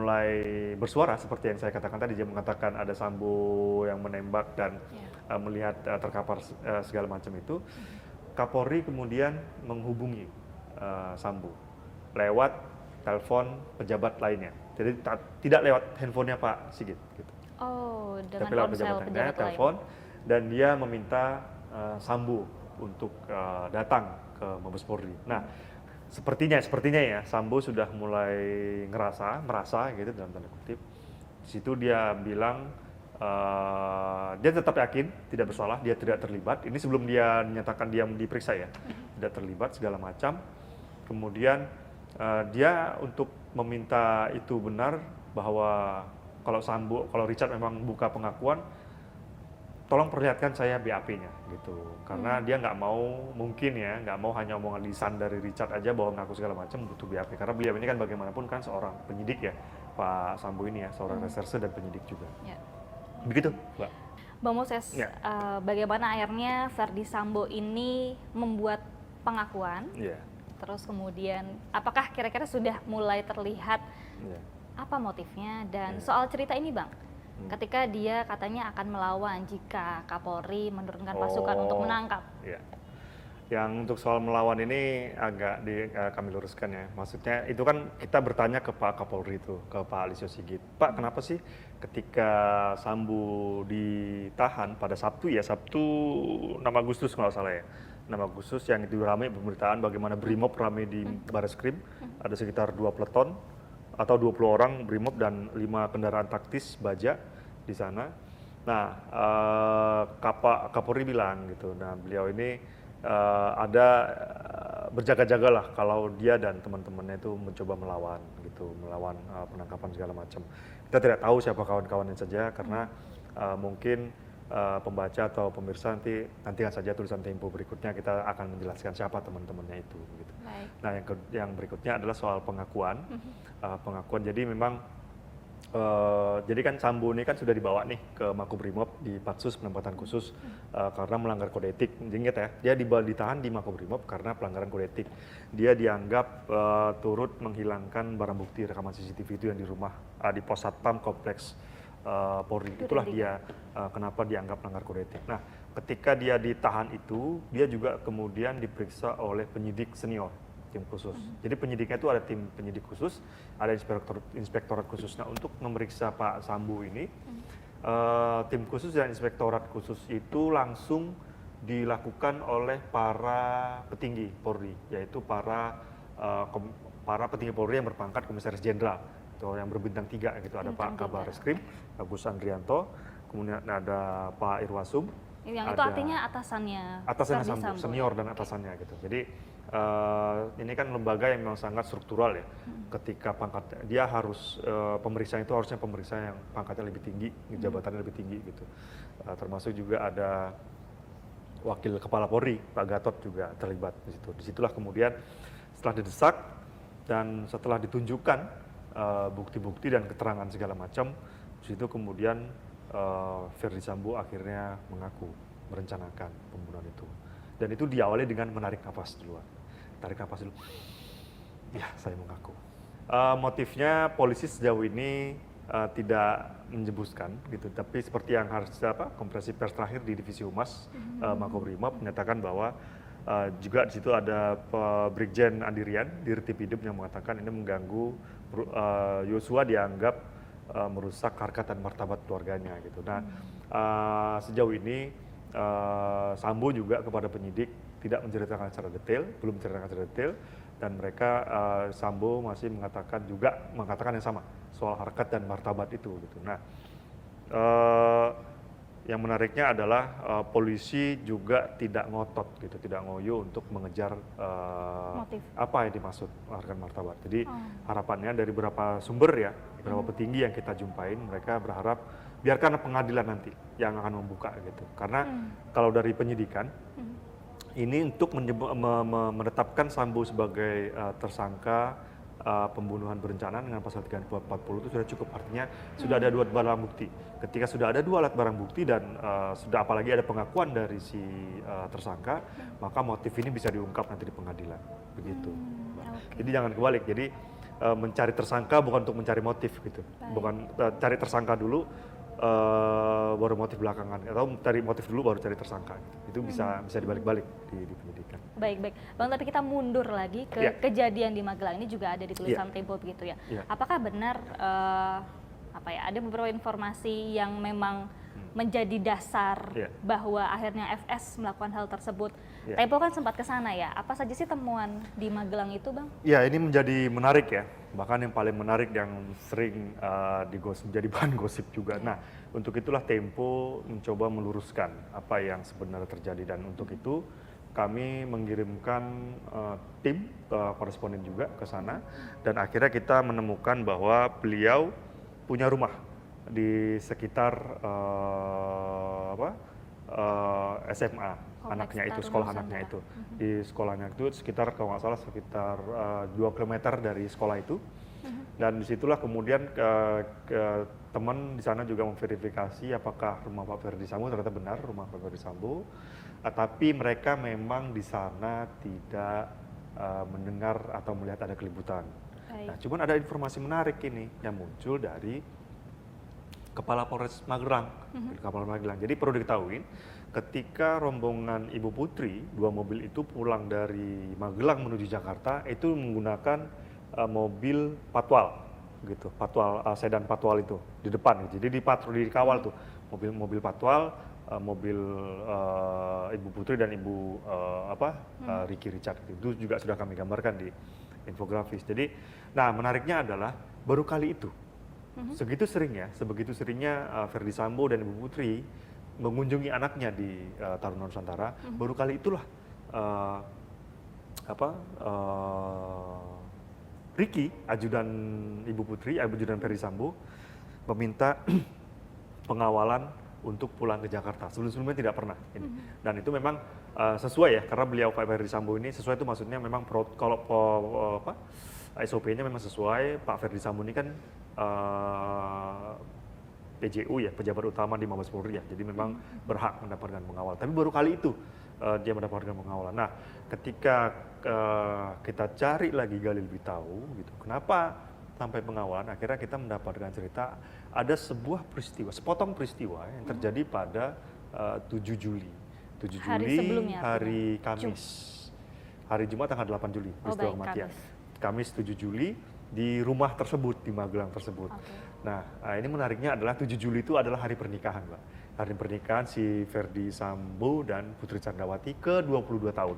mulai bersuara seperti yang saya katakan tadi, dia mengatakan ada Sambo yang menembak dan melihat terkapar segala macam itu. Kapolri kemudian menghubungi Sambo lewat telepon pejabat lainnya. Jadi tidak lewat handphonenya Pak Sigit. Gitu. Oh, dengan Tapi lewat ponsel pejabat telepon, dan dia meminta Sambo untuk datang ke Mabes Polri. Nah, sepertinya ya Sambo sudah mulai merasa gitu dalam tanda kutip. Di situ dia bilang dia tetap yakin tidak bersalah, dia tidak terlibat. Ini sebelum dia menyatakan dia diperiksa ya, tidak terlibat segala macam. Kemudian dia untuk meminta itu benar bahwa kalau Richard memang buka pengakuan, tolong perlihatkan saya BAP-nya gitu, karena dia nggak mau hanya omongan lisan dari Richard aja bahwa ngaku segala macam, butuh BAP, karena beliau ini kan bagaimanapun kan seorang penyidik ya, Pak Sambo ini ya, seorang reserse dan penyidik juga. Begitu, Mbak. Bang Moses, bagaimana akhirnya Verdi Sambo ini membuat pengakuan? Terus kemudian, apakah kira-kira sudah mulai terlihat apa motifnya? Dan soal cerita ini, Bang, ketika dia katanya akan melawan jika Kapolri menurunkan pasukan untuk menangkap. Yang untuk soal melawan ini agak kami luruskan ya. Maksudnya itu kan kita bertanya ke Pak Kapolri itu, ke Pak Alisio Sigit. Pak, kenapa sih ketika Sambo ditahan pada Sabtu 6 Agustus kalau nggak salah ya. 6 Agustus yang itu ramai pemberitaan bagaimana Brimob ramai di Bareskrim. Ada sekitar 2 peleton atau 20 orang Brimob dan 5 kendaraan taktis baja di sana. Nah, Kapolri bilang gitu. Nah, beliau ini ada berjaga-jagalah kalau dia dan teman-temannya itu mencoba melawan penangkapan segala macam. Kita tidak tahu siapa kawan-kawannya saja karena mungkin pembaca atau pemirsa nantikan saja tulisan Tempo berikutnya, kita akan menjelaskan siapa teman-temannya itu. Gitu. Nah, yang berikutnya adalah soal pengakuan. Pengakuan, jadi memang jadi kan Sambo ini kan sudah dibawa nih ke Makobrimob di Patsus penempatan khusus karena melanggar kode etik. Ingat ya, dia ditahan di Makobrimob karena pelanggaran kode etik. Dia dianggap turut menghilangkan barang bukti rekaman CCTV itu yang di rumah di pos satpam kompleks Polri. Itulah dia kenapa dianggap melanggar kode etik. Nah, ketika dia ditahan itu, dia juga kemudian diperiksa oleh penyidik senior, tim khusus. Jadi penyidiknya itu ada tim penyidik khusus, ada inspektorat khusus. Nah, untuk memeriksa Pak Sambo ini, tim khusus dan inspektorat khusus itu langsung dilakukan oleh para petinggi Polri, yaitu para petinggi Polri yang berpangkat komisaris jenderal, yang berbintang 3 gitu. Ada Pak Kabar Reskrim, Agus Andrianto, kemudian ada Pak Irwasum. Yang itu artinya atasannya Sambo, senior dan atasannya gitu. Jadi ini kan lembaga yang memang sangat struktural ya. Ketika pangkat dia harus pemeriksaan itu harusnya pemeriksaan yang pangkatnya lebih tinggi, jabatannya lebih tinggi gitu. Termasuk juga ada Wakil Kepala Polri, Pak Gatot juga terlibat di situ. Disitulah kemudian setelah didesak dan setelah ditunjukkan bukti-bukti dan keterangan segala macam, di situ kemudian Verdi Sambo akhirnya mengaku merencanakan pembunuhan itu. Dan itu diawali dengan menarik nafas duluan. Tarik nafas dulu. Ya, saya mengaku. Motifnya polisi sejauh ini tidak menyebutkan gitu, tapi seperti yang harus konferensi pers terakhir di Divisi Humas Makobrimob menyatakan bahwa juga di situ ada Brigjen Andirian Dirtipidum yang mengatakan ini mengganggu Yosua, dianggap merusak harkat dan martabat keluarganya gitu. Nah, sejauh ini Sambo juga kepada penyidik tidak menceritakan secara detail, belum menceritakan secara detail, dan mereka Sambo masih mengatakan yang sama soal harkat dan martabat itu gitu. Nah, yang menariknya adalah polisi juga tidak ngotot gitu, tidak ngoyo untuk mengejar apa yang dimaksud harkat martabat. Jadi harapannya dari beberapa sumber ya, beberapa petinggi yang kita jumpain, mereka berharap biarkan pengadilan nanti yang akan membuka gitu. Karena kalau dari penyidikan ini untuk menetapkan Sambo sebagai tersangka pembunuhan berencana dengan pasal 340 itu sudah cukup, artinya sudah ada 2 barang bukti. Ketika sudah ada 2 alat barang bukti dan sudah apalagi ada pengakuan dari si tersangka, maka motif ini bisa diungkap nanti di pengadilan, begitu. Jadi jangan kebalik. Jadi mencari tersangka bukan untuk mencari motif gitu. Bukan cari tersangka dulu baru motif belakangan, atau cari motif dulu baru cari tersangka gitu. Itu bisa dibalik-balik di penyidikan. Baik. Bang, tapi kita mundur lagi ke kejadian di Magelang. Ini juga ada di tulisan Tempo begitu ya. Apakah benar ada beberapa informasi yang memang menjadi dasar bahwa akhirnya FS melakukan hal tersebut? Tempo kan sempat ke sana ya. Apa saja sih temuan di Magelang itu, Bang? Ya, ini menjadi menarik ya. Bahkan yang paling menarik yang sering menjadi bahan gosip juga. Nah, untuk itulah Tempo mencoba meluruskan apa yang sebenarnya terjadi, dan untuk itu kami mengirimkan tim koresponden juga ke sana, dan akhirnya kita menemukan bahwa beliau punya rumah di sekitar SMA anaknya itu, sekolah anaknya itu. Di sekolahnya itu sekitar, kalau nggak salah sekitar 2 km dari sekolah itu. Dan disitulah kemudian teman di sana juga memverifikasi apakah rumah Pak Ferdy Sambo, ternyata benar rumah Pak Ferdy Sambo. Tapi mereka memang di sana tidak mendengar atau melihat ada keributan. Nah, cuman ada informasi menarik ini yang muncul dari Kepala Polres Magelang. Kepala Magelang. Jadi perlu diketahui, ketika rombongan Ibu Putri, 2 mobil itu pulang dari Magelang menuju Jakarta, itu menggunakan mobil patwal, gitu, patwal, sedan patwal itu di depan. Jadi dikawal tuh mobil patwal, mobil Ibu Putri dan Ibu Ricky Richard. Itu juga sudah kami gambarkan di infografis. Jadi, nah menariknya adalah baru kali itu, sebegitu seringnya Ferdy Sambo dan Ibu Putri mengunjungi anaknya di Taruna Nusantara, baru kali itulah Ricky, ajudan Ibu Putri, ajudan Ferdy Sambo, meminta pengawalan untuk pulang ke Jakarta. Sebelum-sebelumnya tidak pernah ini. Dan itu memang sesuai ya, karena beliau Pak Ferdy Sambo ini sesuai, itu maksudnya memang SOP-nya memang sesuai. Pak Ferdy Sambo ini kan PJU ya, pejabat utama di Mabes Polri ya, jadi memang berhak mendapatkan pengawalan. Tapi baru kali itu dia mendapatkan pengawalan. Nah, ketika kita cari lagi, gali lebih tahu gitu, kenapa sampai pengawalan, akhirnya kita mendapatkan cerita ada sebuah peristiwa, sepotong peristiwa yang terjadi pada 7 Juli. 7 Juli, hari Kamis. Hari Jumat tanggal 8 Juli, peristiwa kematian. Kamis 7 Juli di rumah tersebut, di Magelang tersebut. Nah, ini menariknya adalah 7 Juli itu adalah hari pernikahan, Mbak. Hari pernikahan si Ferdy Sambo dan Putri Candrawati ke 22 tahun.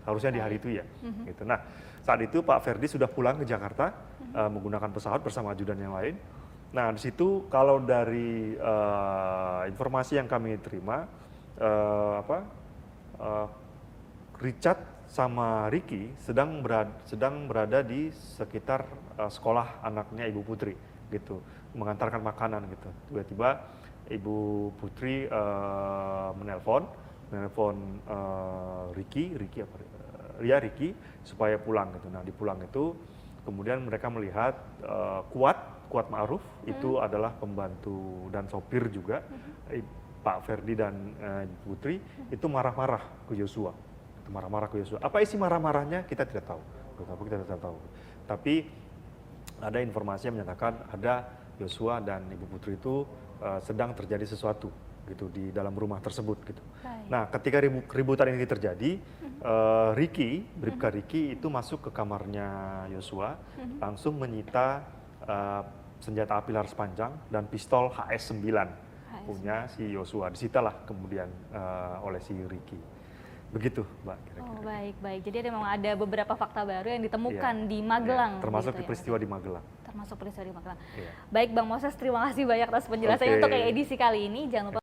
Harusnya di hari itu ya. Gitu. Nah, saat itu Pak Ferdy sudah pulang ke Jakarta menggunakan pesawat bersama ajudan yang lain. Nah, di situ kalau dari informasi yang kami terima, Richard sama Ricky sedang berada di sekitar sekolah anaknya Ibu Putri, gitu, mengantarkan makanan gitu. Tiba-tiba Ibu Putri menelpon Ricky supaya pulang gitu. Nah, di pulang itu kemudian mereka melihat Kuat Ma'ruf itu adalah pembantu dan sopir juga Pak Ferdy dan Ibu Putri itu marah-marah ke Yosua. Apa isi marah-marahnya kita tidak tahu. Tapi ada informasi yang menyatakan ada Yosua dan Ibu Putri itu sedang terjadi sesuatu gitu di dalam rumah tersebut gitu. Nah, ketika keributan ini terjadi, Bribka Ricky itu masuk ke kamarnya Yosua, langsung menyita senjata api laras panjang dan pistol HS-9 punya si Yosua. Disitalah kemudian oleh si Ricky. Begitu, Mbak, kira-kira. Baik. Jadi memang ada beberapa fakta baru yang ditemukan di Magelang. Termasuk gitu, peristiwa di Magelang. Baik, Bang Moses, terima kasih banyak atas penjelasannya untuk edisi kali ini. Jangan lupa